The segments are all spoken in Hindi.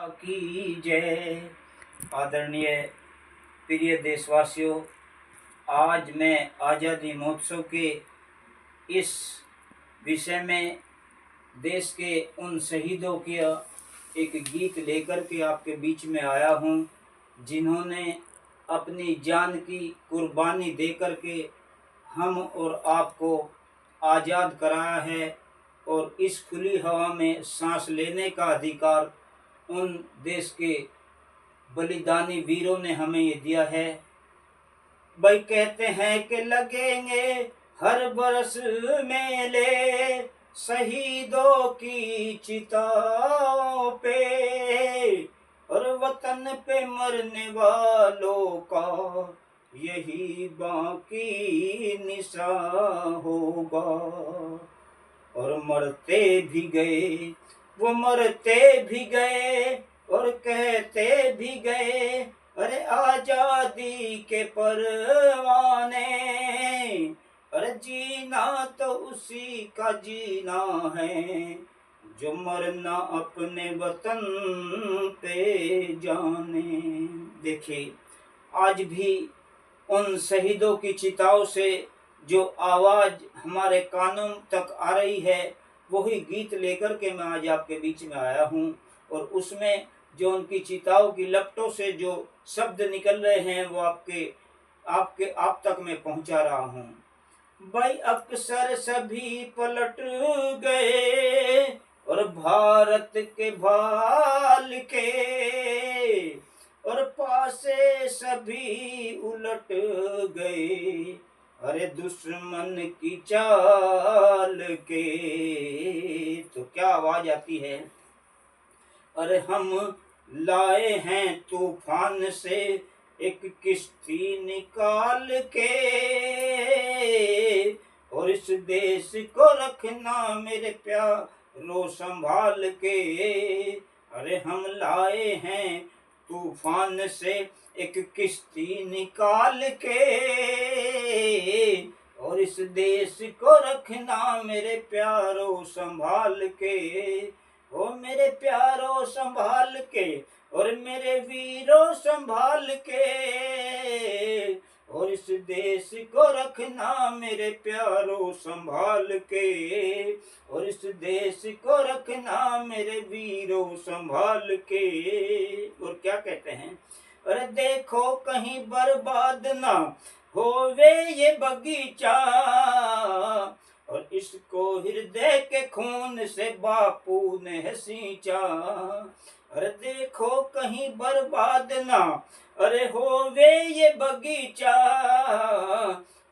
की जय। आदरणीय प्रिय देशवासियों, आज मैं आज़ादी महोत्सव के इस विषय में देश के उन शहीदों के एक गीत लेकर के आपके बीच में आया हूँ, जिन्होंने अपनी जान की कुर्बानी देकर के हम और आपको आज़ाद कराया है और इस खुली हवा में सांस लेने का अधिकार उन देश के बलिदानी वीरों ने हमें ये दिया है। भाई कहते हैं कि लगेंगे हर बरस मेले शहीदों की चिताओं पे, और वतन पे मरने वालों का यही बाकी निशान होगा। और मरते भी गए, वो मरते भी गए और कहते भी गए, अरे आजादी के परवाने, अरे जीना तो उसी का जीना है जो मरना अपने वतन पे जाने। देखिए, आज भी उन शहीदों की चिताओं से जो आवाज़ हमारे कानों तक आ रही है, वही गीत लेकर के मैं आज आपके बीच में आया हूँ। और उसमें जो उनकी चिताओं की लपटों से जो शब्द निकल रहे हैं, वो आप तक मैं पहुँचा रहा हूँ। भाई अक्सर सभी पलट गए और भारत के भाल के, और पासे सभी उलट गए, अरे दुश्मन की चाल के। तो क्या आवाज आती है, अरे हम लाए हैं तूफान से एक किश्ती निकाल के, और इस देश को रखना मेरे प्यारों संभाल के। अरे हम लाए हैं तूफान से एक किश्ती निकाल के, और इस देश को रखना मेरे प्यारों संभाल के। ओ मेरे प्यारों संभाल के, और मेरे वीरों संभाल के, और इस देश को रखना मेरे प्यारों संभाल के, और इस देश को रखना मेरे वीरों संभाल के। और क्या कहते हैं, अरे देखो कहीं बर्बाद ना होवे ये बगीचा, और इसको हृदय के खून से बापू ने सींचा। अरे देखो कहीं बर्बाद ना अरे होवे ये बगीचा,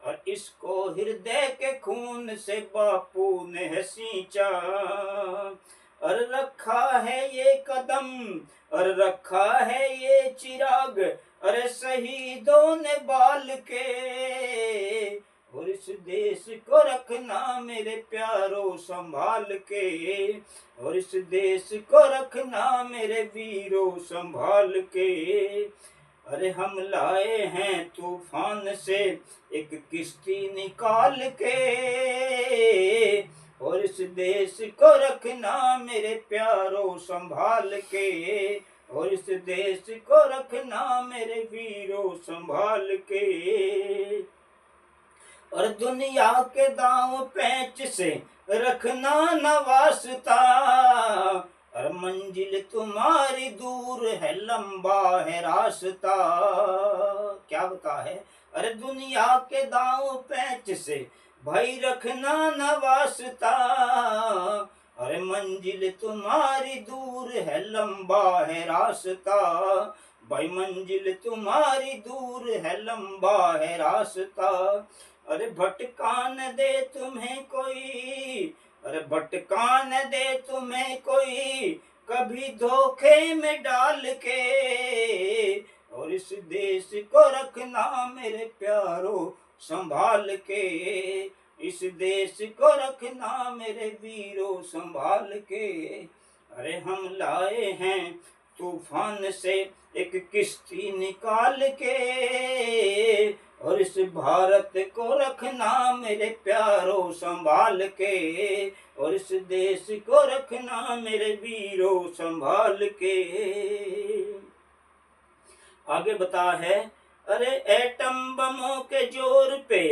और इसको हृदय के खून से बापू ने सींचा। और रखा है ये कदम, और रखा है ये चिराग, अरे शहीदों ने बाल के, और इस देश को रखना मेरे प्यारों संभाल के, और इस देश को रखना मेरे वीरों संभाल के। अरे हम लाए हैं तूफान से एक किश्ती निकाल के, और इस देश को रखना मेरे प्यारों संभाल के, और इस देश को रखना मेरे वीरों संभाल के। और दुनिया के दांव पेंच से रखना न वास्ता, और मंजिल तुम्हारी दूर है लंबा है रास्ता। क्या बता है, अरे दुनिया के दांव पेंच से भाई रखना न वास्ता, अरे मंजिल तुम्हारी दूर है लंबा है रास्ता। भाई मंजिल तुम्हारी दूर है लंबा है रास्ता। अरे भटका न दे तुम्हें कोई, अरे भटका न दे तुम्हें कोई कभी धोखे में डाल के, और इस देश को रखना मेरे प्यारों संभाल के, इस देश को रखना मेरे वीरों संभाल के। अरे हम लाए हैं तूफान से एक किश्ती निकाल के, और इस भारत को रखना मेरे प्यारों संभाल के, और इस देश को रखना मेरे वीरों संभाल के। आगे बता है, अरे एटम बमों के जोर पे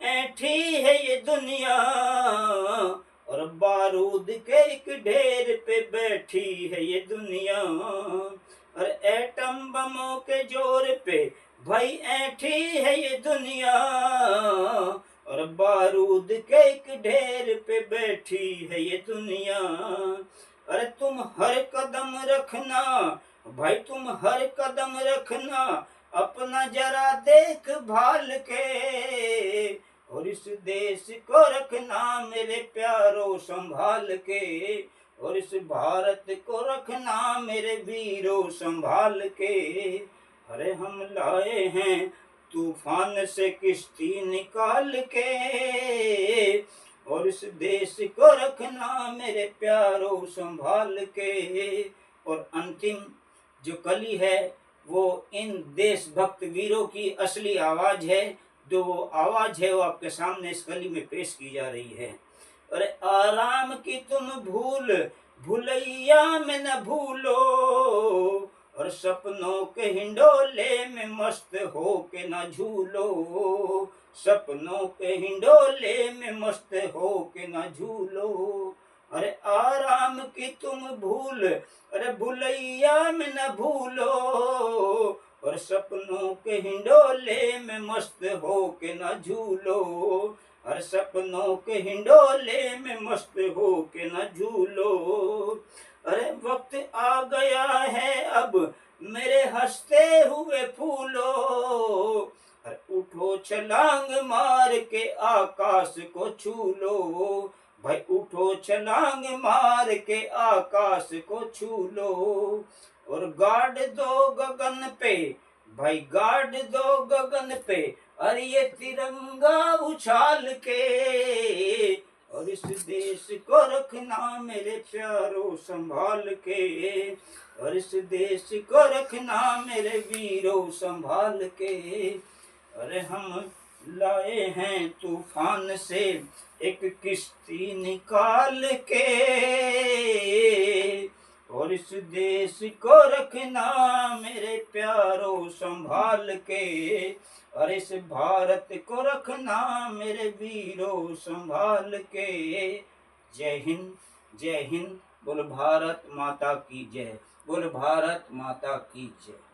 ऐठी है ये दुनिया, और बारूद के एक ढेर पे बैठी है ये दुनिया। और एटम बमों के जोर पे भाई ऐठी है ये दुनिया, और बारूद के एक ढेर पे बैठी है ये दुनिया। अरे तुम हर कदम रखना भाई, तुम हर कदम रखना अपना जरा देखभाल के, और इस देश को रखना मेरे प्यारों संभाल के, और इस भारत को रखना मेरे वीरों संभाल के। अरे हम लाए हैं तूफान से किश्ती निकाल के, और इस देश को रखना मेरे प्यारों संभाल के। और अंतिम जो कली है वो इन देशभक्त वीरों की असली आवाज है। जो वो आवाज है वो आपके सामने इस कली में पेश की जा रही है। अरे आराम की तुम भूल भूलैया में न भूलो, और सपनों के हिंडोले में मस्त हो के न झूलो, सपनों के हिंडोले में मस्त हो के न झूलो। अरे आराम की तुम भूल, अरे भूलैया में न भूलो, और सपनों के हिंडोले में मस्त हो के न झूलो, हर सपनों के हिंडोले में मस्त हो के न झूलो। अरे वक्त आ गया है अब मेरे हंसते हुए फूलो, अरे उठो छलांग मार के आकाश को छू लो, भाई उठो छलांग मार के आकाश को छू लो। और गाड़ दो गगन पे भाई, गाड़ दो गगन पे, अरे ये तिरंगा उछाल के, और इस देश को रखना मेरे प्यारों संभाल के, और इस देश को रखना मेरे वीरों संभाल के। अरे हम लाए हैं तूफान से एक किश्ती निकाल के, और इस देश को रखना मेरे प्यारों संभाल के, और इस भारत को रखना मेरे वीरों संभाल के। जय हिंद, जय हिंद। बोल भारत माता की जय, बोल भारत माता की जय।